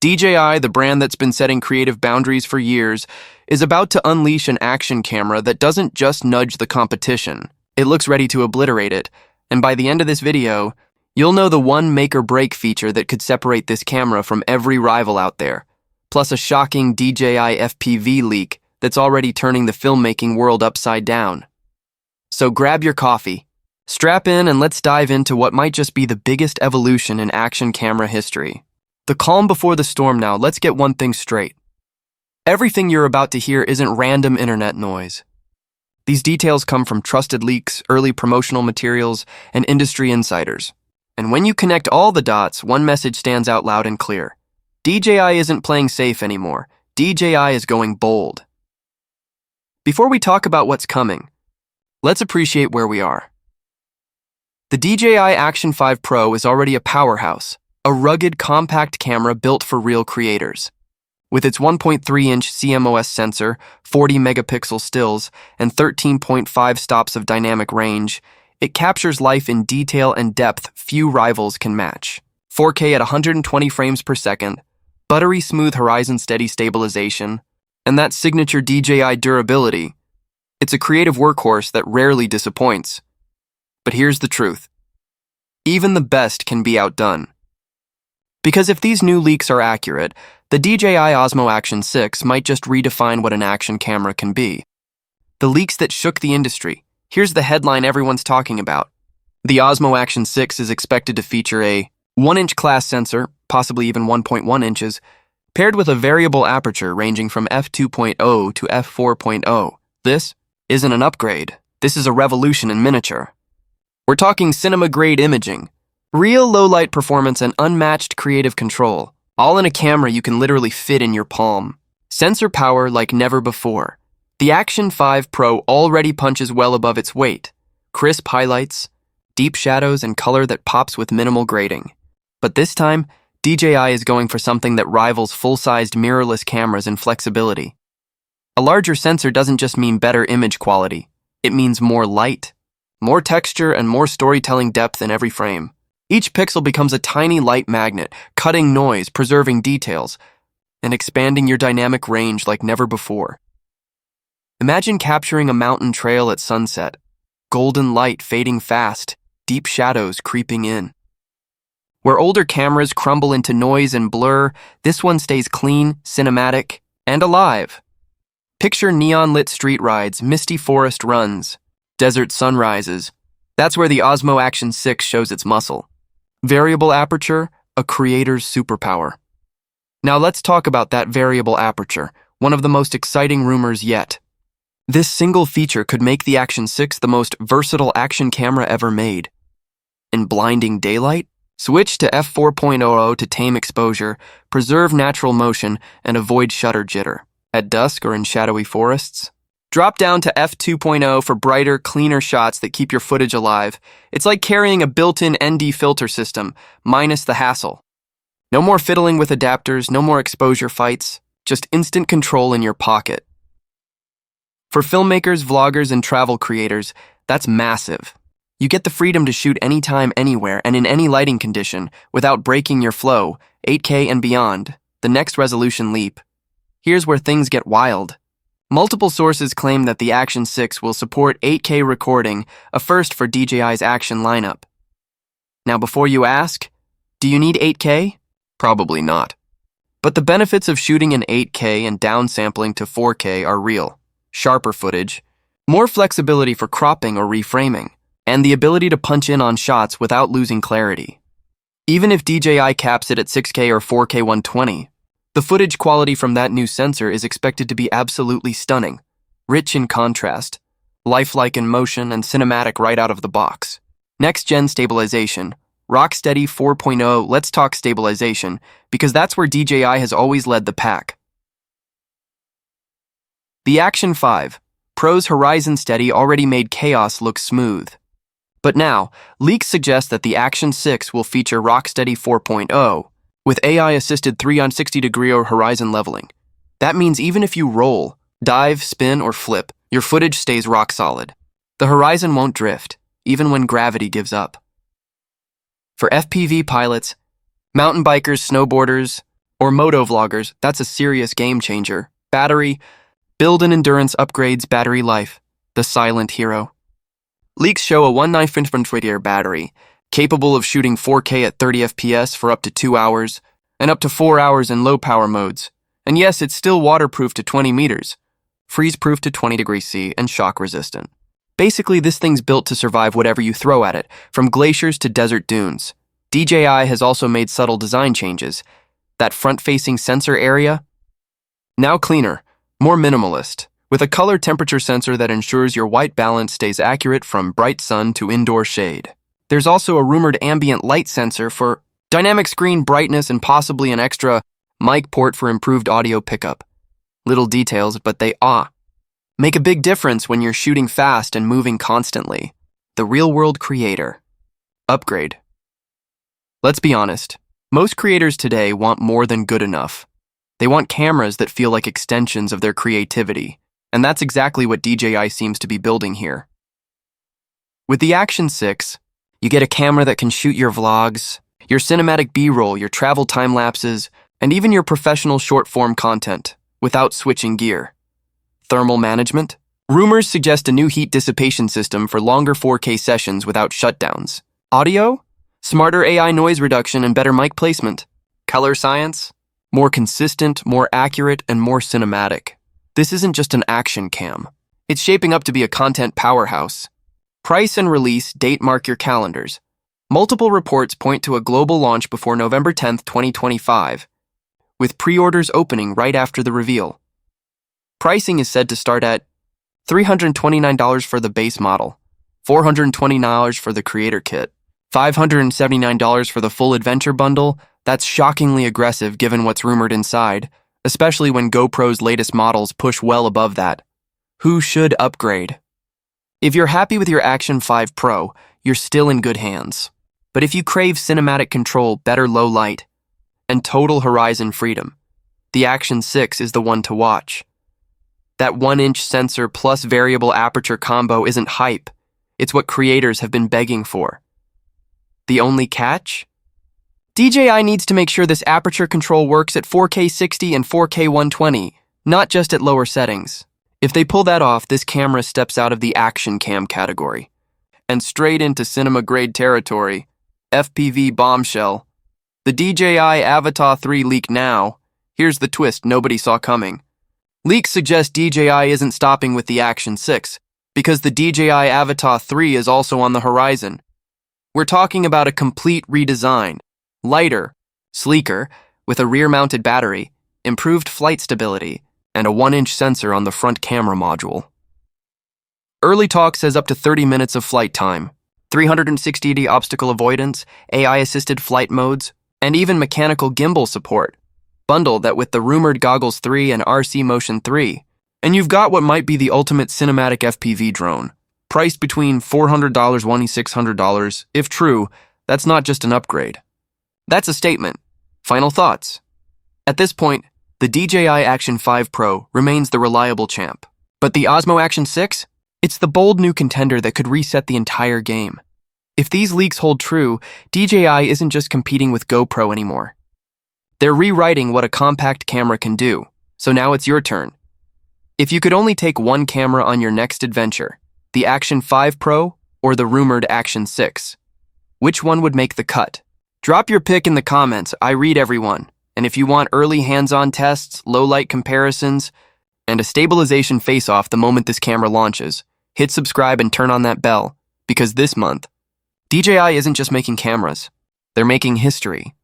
DJI, the brand that's been setting creative boundaries for years, is about to unleash an action camera that doesn't just nudge the competition. It looks ready to obliterate it, and by the end of this video, you'll know the one make-or-break feature that could separate this camera from every rival out there, plus a shocking DJI FPV leak that's already turning the filmmaking world upside down. So grab your coffee, strap in, and let's dive into what might just be the biggest evolution in action camera history. The calm before the storm now. Let's get one thing straight. Everything you're about to hear isn't random internet noise. These details come from trusted leaks, early promotional materials, and industry insiders. And when you connect all the dots, one message stands out loud and clear. DJI isn't playing safe anymore. DJI is going bold. Before we talk about what's coming, let's appreciate where we are. The DJI Action 5 Pro is already a powerhouse, a rugged, compact camera built for real creators. With its 1.3-inch CMOS sensor, 40-megapixel stills, and 13.5 stops of dynamic range, it captures life in detail and depth few rivals can match. 4K at 120 frames per second, buttery smooth horizon steady stabilization, and that signature DJI durability. It's a creative workhorse that rarely disappoints. But here's the truth. Even the best can be outdone. Because if these new leaks are accurate, the DJI Osmo Action 6 might just redefine what an action camera can be. The leaks that shook the industry. Here's the headline everyone's talking about. The Osmo Action 6 is expected to feature a 1-inch class sensor, possibly even 1.1 inches, paired with a variable aperture ranging from f2.0 to f4.0. This isn't an upgrade. This is a revolution in miniature. We're talking cinema-grade imaging, real low-light performance, and unmatched creative control, all in a camera you can literally fit in your palm. Sensor power like never before. The Action 5 Pro already punches well above its weight. Crisp highlights, deep shadows, and color that pops with minimal grading. But this time, DJI is going for something that rivals full-sized mirrorless cameras in flexibility. A larger sensor doesn't just mean better image quality. It means more light, more texture, and more storytelling depth in every frame. Each pixel becomes a tiny light magnet, cutting noise, preserving details, and expanding your dynamic range like never before. Imagine capturing a mountain trail at sunset, golden light fading fast, deep shadows creeping in. Where older cameras crumble into noise and blur, this one stays clean, cinematic, and alive. Picture neon-lit street rides, misty forest runs, desert sunrises. That's where the Osmo Action 6 shows its muscle. Variable aperture, a creator's superpower. Now let's talk about that variable aperture, one of the most exciting rumors yet. This single feature could make the Action 6 the most versatile action camera ever made. In blinding daylight, switch to f4.0 to tame exposure, preserve natural motion, and avoid shutter jitter. At dusk or in shadowy forests, drop down to f2.0 for brighter, cleaner shots that keep your footage alive. It's like carrying a built-in ND filter system, minus the hassle. No more fiddling with adapters, no more exposure fights, just instant control in your pocket. For filmmakers, vloggers, and travel creators, that's massive. You get the freedom to shoot anytime, anywhere, and in any lighting condition without breaking your flow, 8K and beyond, the next resolution leap. Here's where things get wild. Multiple sources claim that the Action 6 will support 8K recording, a first for DJI's Action lineup. Now before you ask, do you need 8K? Probably not. But the benefits of shooting in 8K and downsampling to 4K are real. Sharper footage, more flexibility for cropping or reframing, and the ability to punch in on shots without losing clarity. Even if DJI caps it at 6K or 4K 120, the footage quality from that new sensor is expected to be absolutely stunning, rich in contrast, lifelike in motion, and cinematic right out of the box. Next-gen stabilization, Rocksteady 4.0. Let's talk stabilization, because that's where DJI has always led the pack. The Action 5 Pro's Horizon Steady already made chaos look smooth. But now, leaks suggest that the Action 6 will feature Rocksteady 4.0, with AI-assisted 360-degree horizon leveling. That means even if you roll, dive, spin, or flip, your footage stays rock solid. The horizon won't drift, even when gravity gives up. For FPV pilots, mountain bikers, snowboarders, Or moto vloggers, that's a serious game changer. Battery, build and endurance upgrades battery life, the silent hero. Leaks show a 1950 battery, capable of shooting 4K at 30 FPS for up to 2 hours, and up to 4 hours in low power modes. And yes, it's still waterproof to 20 meters, freeze-proof to 20 degrees C, and shock-resistant. Basically, this thing's built to survive whatever you throw at it, from glaciers to desert dunes. DJI has also made subtle design changes. That front-facing sensor area, now cleaner, more minimalist, with a color temperature sensor that ensures your white balance stays accurate from bright sun to indoor shade. There's also a rumored ambient light sensor for dynamic screen brightness and possibly an extra mic port for improved audio pickup. Little details, but they make a big difference when you're shooting fast and moving constantly. The real-world creator. Upgrade. Let's be honest. Most creators today want more than good enough. They want cameras that feel like extensions of their creativity, and that's exactly what DJI seems to be building here. With the Action 6, you get a camera that can shoot your vlogs, your cinematic B-roll, your travel time-lapses, and even your professional short-form content, without switching gear. Thermal management? Rumors suggest a new heat dissipation system for longer 4K sessions without shutdowns. Audio? Smarter AI noise reduction and better mic placement. Color science? More consistent, more accurate, and more cinematic. This isn't just an action cam. It's shaping up to be a content powerhouse. Price and release date mark your calendars. Multiple reports point to a global launch before November 10th, 2025, with pre-orders opening right after the reveal. Pricing is said to start at $329 for the base model, $429 for the creator kit, $579 for the full adventure bundle. That's shockingly aggressive given what's rumored inside, especially when GoPro's latest models push well above that. Who should upgrade? If you're happy with your Action 5 Pro, you're still in good hands. But if you crave cinematic control, better low light, and total horizon freedom, the Action 6 is the one to watch. That 1-inch sensor plus variable aperture combo isn't hype. It's what creators have been begging for. The only catch? DJI needs to make sure this aperture control works at 4K 60 and 4K 120, not just at lower settings. If they pull that off, this camera steps out of the action cam category and straight into cinema-grade territory. FPV bombshell. The DJI Avatar 3 leak now. Here's the twist nobody saw coming. Leaks suggest DJI isn't stopping with the Action 6, because the DJI Avatar 3 is also on the horizon. We're talking about a complete redesign. Lighter, sleeker, with a rear-mounted battery, improved flight stability, and a 1-inch sensor on the front camera module. Early talk says up to 30 minutes of flight time, 360° obstacle avoidance, AI-assisted flight modes, and even mechanical gimbal support. Bundle that with the rumored Goggles 3 and RC Motion 3, and you've got what might be the ultimate cinematic FPV drone. Priced between $400 and $600. If true, that's not just an upgrade. That's a statement. Final thoughts. At this point, the DJI Action 5 Pro remains the reliable champ. But the Osmo Action 6? It's the bold new contender that could reset the entire game. If these leaks hold true, DJI isn't just competing with GoPro anymore. They're rewriting what a compact camera can do, so now it's your turn. If you could only take one camera on your next adventure, the Action 5 Pro or the rumored Action 6, which one would make the cut? Drop your pick in the comments. I read everyone. And if you want early hands-on tests, low-light comparisons, and a stabilization face-off the moment this camera launches, hit subscribe and turn on that bell, because this month, DJI isn't just making cameras, they're making history.